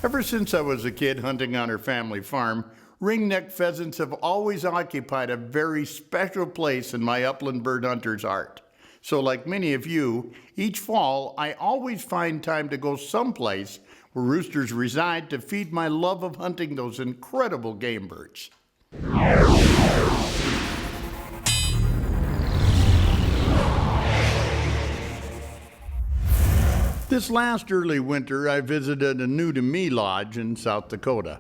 Ever since I was a kid hunting on our family farm, ringneck pheasants have always occupied a very special place in my upland bird hunter's heart. So like many of you, each fall I always find time to go someplace where roosters reside to feed my love of hunting those incredible game birds. This last early winter, I visited a new-to-me lodge in South Dakota.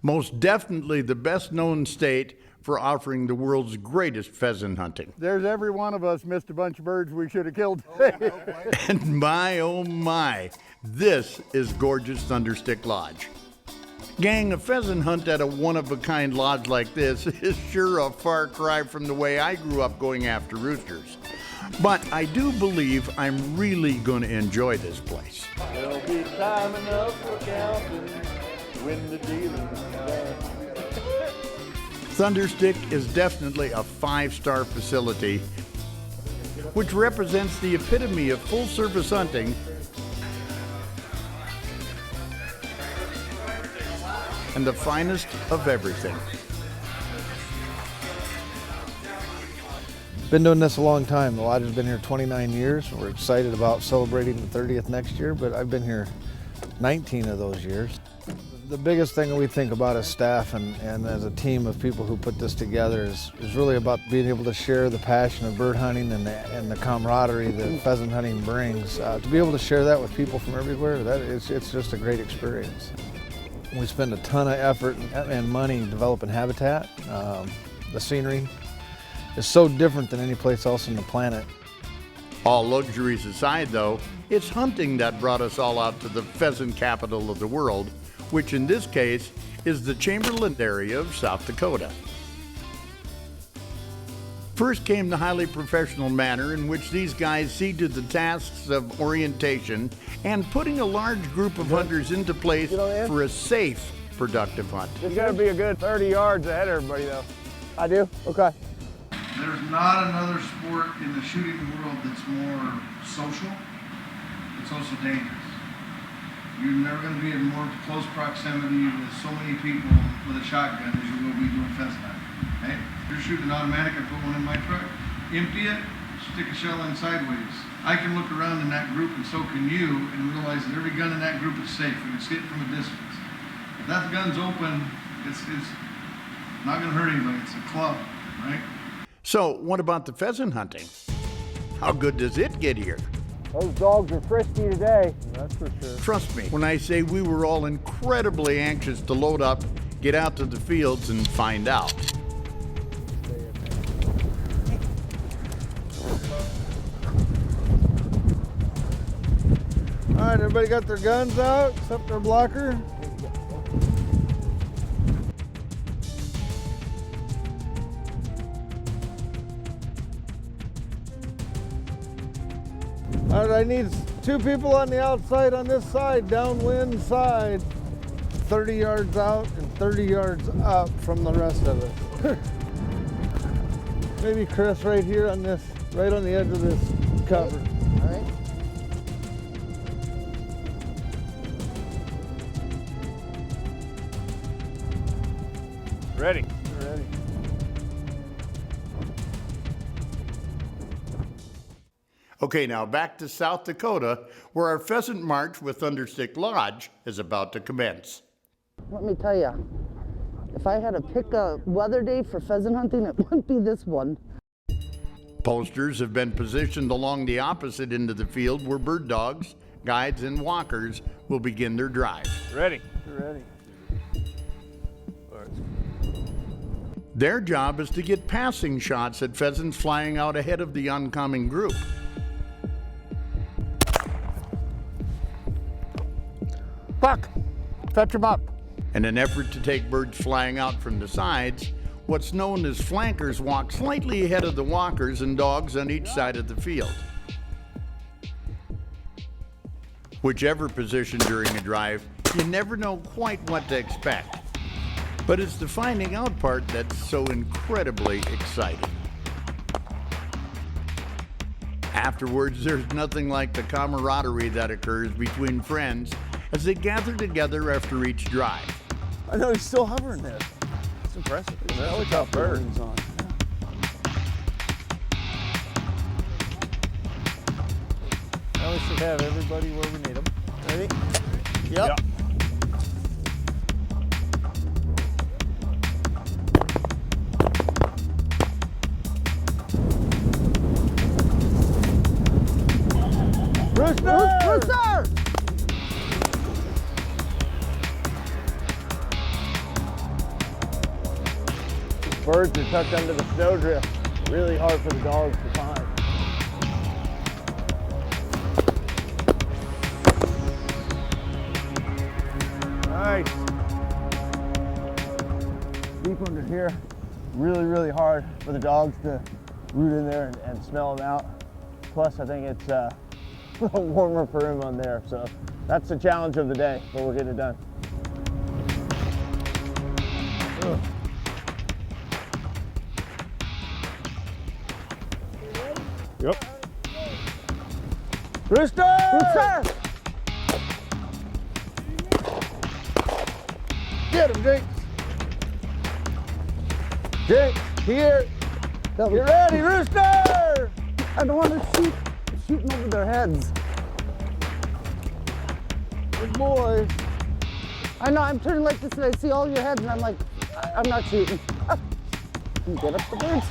Most definitely the best-known state for offering the world's greatest pheasant hunting. There's every one of us missed a bunch of birds we should have killed today. And my, oh my, this is gorgeous Thunderstik Lodge. Gang, a pheasant hunt at a one-of-a-kind lodge like this is sure a far cry from the way I grew up going after roosters. But I do believe I'm really going to enjoy this place. There'll be time enough for counting when the dealing's done. Thunderstik is definitely a five-star facility, which represents the epitome of full-service hunting and the finest of everything. Been doing this a long time. The lodge has been here 29 years. We're excited about celebrating the 30th next year, but I've been here 19 of those years. The biggest thing that we think about as staff and as a team of people who put this together is really about being able to share the passion of bird hunting and the camaraderie that pheasant hunting brings. To be able to share that with people from everywhere, it's just a great experience. We spend a ton of effort and money developing habitat. The scenery is so different than any place else on the planet. All luxuries aside, though, it's hunting that brought us all out to the pheasant capital of the world, which in this case is the Chamberlain area of South Dakota. First came the highly professional manner in which these guys see to the tasks of orientation and putting a large group of hunters into place for a safe, productive hunt. It's gonna be a good 30 yards ahead of everybody though. I do? Okay. There's not another sport in the shooting world that's more social. It's also dangerous. You're never going to be in more close proximity with so many people with a shotgun as you will be doing pheasant hunting. Okay? If you're shooting an automatic, I put one in my truck, empty it, stick a shell in sideways. I can look around in that group, and so can you, and realize that every gun in that group is safe. You can see it from a distance. If that gun's open, it's not going to hurt anybody. It's a club, right? So what about the pheasant hunting? How good does it get here? Those dogs are frisky today, that's for sure. Trust me when I say we were all incredibly anxious to load up, get out to the fields, and find out. All right, everybody got their guns out, except their blocker. All right, I need two people on the outside on this side, downwind side. 30 yards out and 30 yards up from the rest of it. Maybe Chris right here on this, right on the edge of this cover. All right. Ready. Ready. Okay, now back to South Dakota, where our pheasant march with Thunderstik Lodge is about to commence. Let me tell you, if I had to pick a weather day for pheasant hunting, it wouldn't be this one. Posters have been positioned along the opposite end of the field where bird dogs, guides, and walkers will begin their drive. Ready. Ready. Their job is to get passing shots at pheasants flying out ahead of the oncoming group. Buck, fetch him up. In an effort to take birds flying out from the sides, what's known as flankers walk slightly ahead of the walkers and dogs on each side of the field. Whichever position during a drive, you never know quite what to expect. But it's the finding out part that's so incredibly exciting. Afterwards, there's nothing like the camaraderie that occurs between friends as they gather together after each drive. I know he's still hovering there. It's impressive. That's a tough bird. Now we should have everybody where we need them. Ready? Yep. Rooster! Birds are tucked under the snowdrift. Really hard for the dogs to find. Nice. Deep under here. Really, really hard for the dogs to root in there and smell them out. Plus, I think it's a little warmer for him on there. So that's the challenge of the day, but we're getting it done. Ugh. Yep. Rooster! Rooster! Get him, Jinx! Jinx, here! That Get was, ready, Rooster! I don't want to shoot shooting over their heads. Good boy. I know, I'm turning like this and I see all your heads and I'm like, I'm not shooting. Get up the birds.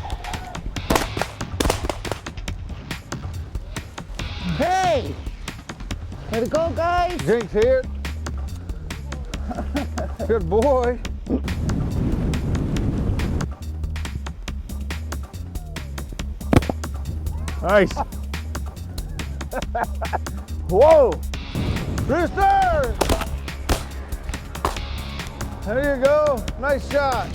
Hey! Way to go, guys! Jinx here. Good boy. Nice. Whoa! Rooster! There you go. Nice shot.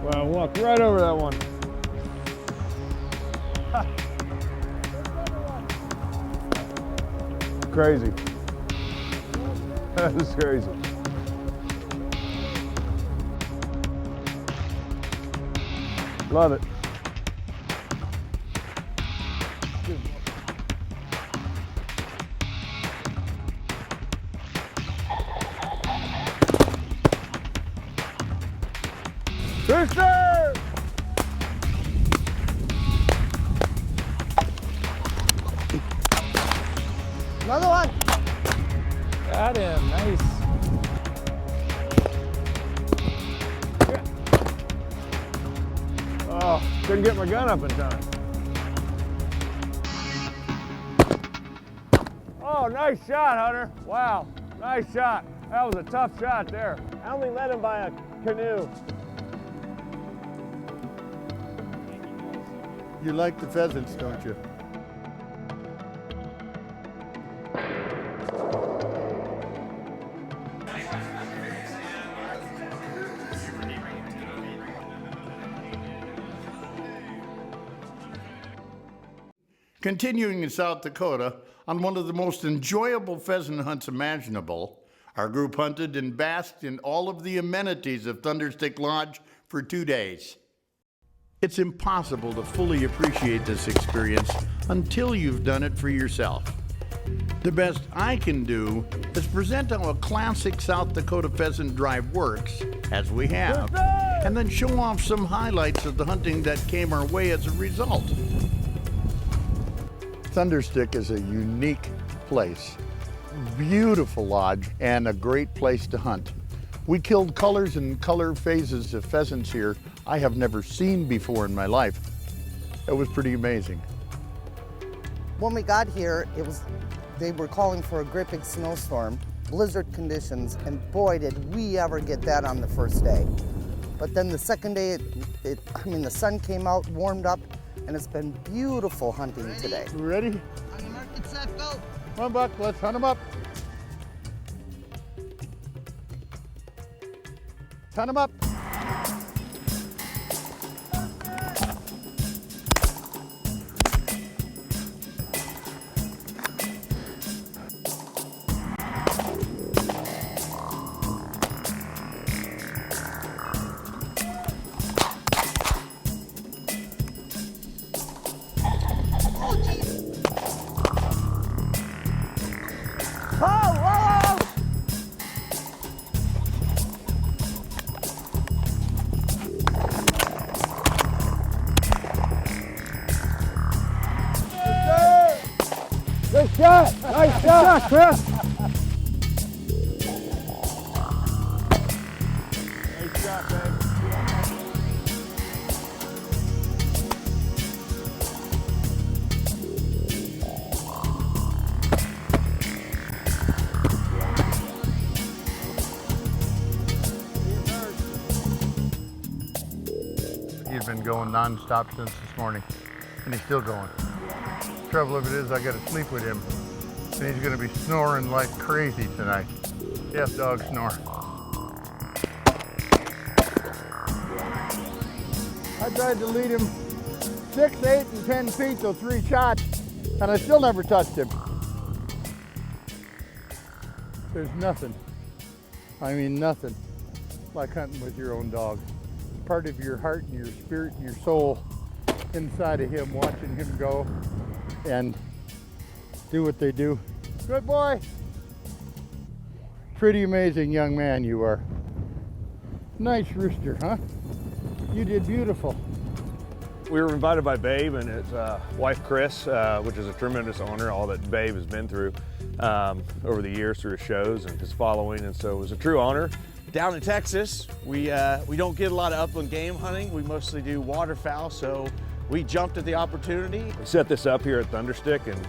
Wow, walked right over that one. Crazy. That is crazy. Love it. Rooster! Another one! Got him, nice. Oh, couldn't get my gun up in time. Oh, nice shot, Hunter. Wow, nice shot. That was a tough shot there. I only led him by a canoe. You like the pheasants, don't you? Continuing in South Dakota, on one of the most enjoyable pheasant hunts imaginable, our group hunted and basked in all of the amenities of Thunderstik Lodge for 2 days. It's impossible to fully appreciate this experience until you've done it for yourself. The best I can do is present how a classic South Dakota pheasant drive works, as we have, and then show off some highlights of the hunting that came our way as a result. Thunderstik is a unique place, beautiful lodge, and a great place to hunt. We killed colors and color phases of pheasants here I have never seen before in my life. It was pretty amazing. When we got here, they were calling for a great big snowstorm, blizzard conditions, and boy, did we ever get that on the first day. But then the second day, the sun came out, warmed up, and it's been beautiful hunting today. Ready? On your mark, get set, go. Come on, Buck, let's hunt them up. Hunt them up. Oh, whoa! Good shot. Nice shot, Chris. Nice shot, babe. He's been going non-stop since this morning, and he's still going. Trouble of it is, I got to sleep with him, and he's going to be snoring like crazy tonight. Yes, dog snore. I tried to lead him 6, 8, and 10 feet, so 3 shots, and I still never touched him. There's nothing, I mean nothing, like hunting with your own dog. Part of your heart and your spirit and your soul inside of him, watching him go and do what they do. Good boy. Pretty amazing young man you are. Nice rooster, huh? You did beautiful. We were invited by Babe and his wife Chris, which is a tremendous honor, all that Babe has been through over the years through his shows and his following, and so it was a true honor. Down in Texas, we don't get a lot of upland game hunting. We mostly do waterfowl, so we jumped at the opportunity. We set this up here at Thunderstik, and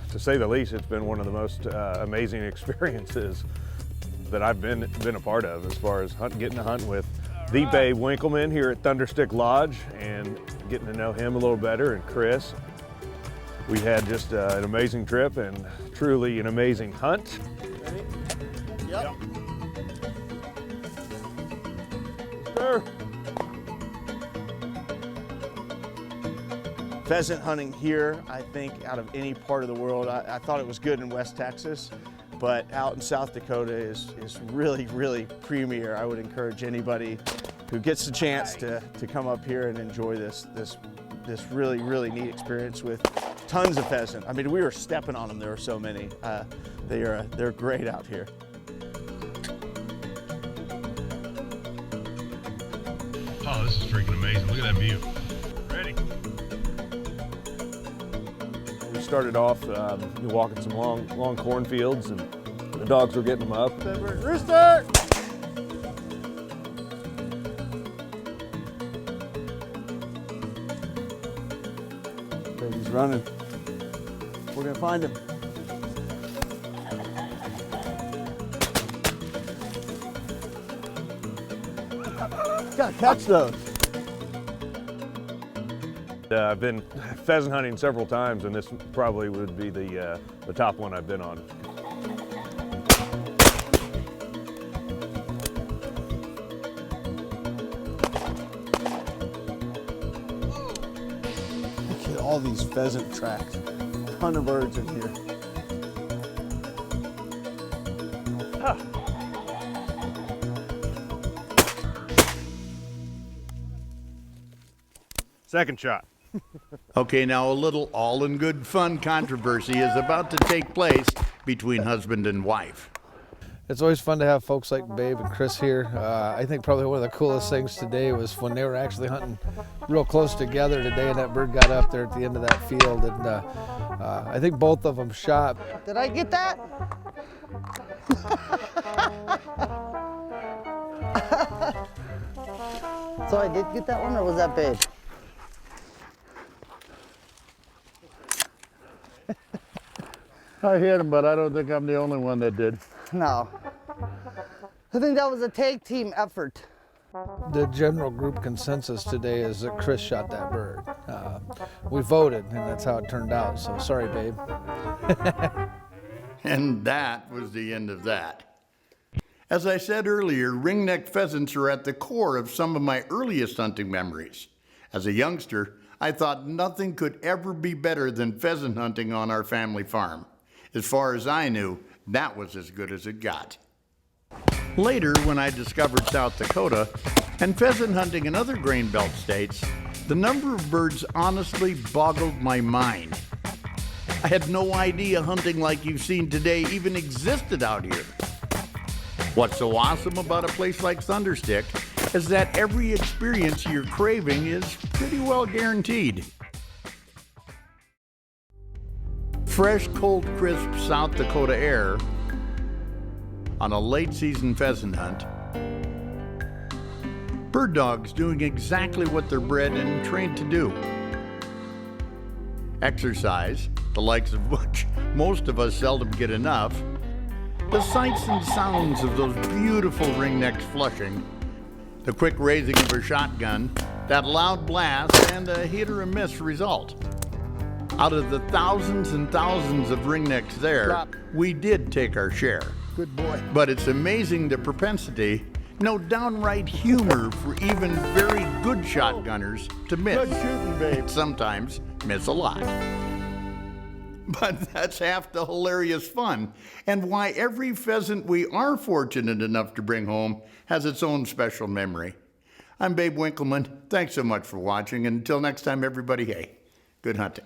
to say the least, it's been one of the most amazing experiences that I've been a part of, as far as getting to hunt with the Babe Winkelman here at Thunderstik Lodge and getting to know him a little better, and Chris. We had just an amazing trip and truly an amazing hunt. Ready? Yep. Sir. Pheasant hunting here, I think, out of any part of the world, I thought it was good in West Texas, but out in South Dakota is really, really premier. I would encourage anybody who gets the chance to come up here and enjoy this really, really neat experience with tons of pheasant. I mean, we were stepping on them. There were so many. They're great out here. Oh, this is freaking amazing. Look at that view. Ready? We started off walking some long cornfields, and the dogs were getting them up. Rooster! Baby's running. We're gonna find him. Gotta catch those. I've been pheasant hunting several times, and this probably would be the top one I've been on. Look at all these pheasant tracks. Ton of birds in here. Second shot. Okay, now a little all in good fun controversy is about to take place between husband and wife. It's always fun to have folks like Babe and Chris here. I think probably one of the coolest things today was when they were actually hunting real close together today, and that bird got up there at the end of that field, and I think both of them shot. Did I get that? So I did get that one, or was that Babe? I hit him, but I don't think I'm the only one that did. No. I think that was a tag team effort. The general group consensus today is that Chris shot that bird. We voted, and that's how it turned out, so sorry, Babe. And that was the end of that. As I said earlier, ringneck pheasants are at the core of some of my earliest hunting memories. As a youngster, I thought nothing could ever be better than pheasant hunting on our family farm. As far as I knew, that was as good as it got. Later, when I discovered South Dakota and pheasant hunting in other grain belt states, the number of birds honestly boggled my mind. I had no idea hunting like you've seen today even existed out here. What's so awesome about a place like Thunderstik is that every experience you're craving is pretty well guaranteed. Fresh, cold, crisp South Dakota air on a late season pheasant hunt. Bird dogs doing exactly what they're bred and trained to do. Exercise, the likes of which most of us seldom get enough. The sights and sounds of those beautiful ringnecks flushing. The quick raising of a shotgun, that loud blast, and a hit or a miss result. Out of the thousands and thousands of ringnecks there, we did take our share. Good boy. But it's amazing the propensity, no downright humor for even very good shotgunners to miss. Good shooting, babe. Sometimes miss a lot. But that's half the hilarious fun, and why every pheasant we are fortunate enough to bring home has its own special memory. I'm Babe Winkelman. Thanks so much for watching, and until next time, everybody, hey, good hunting.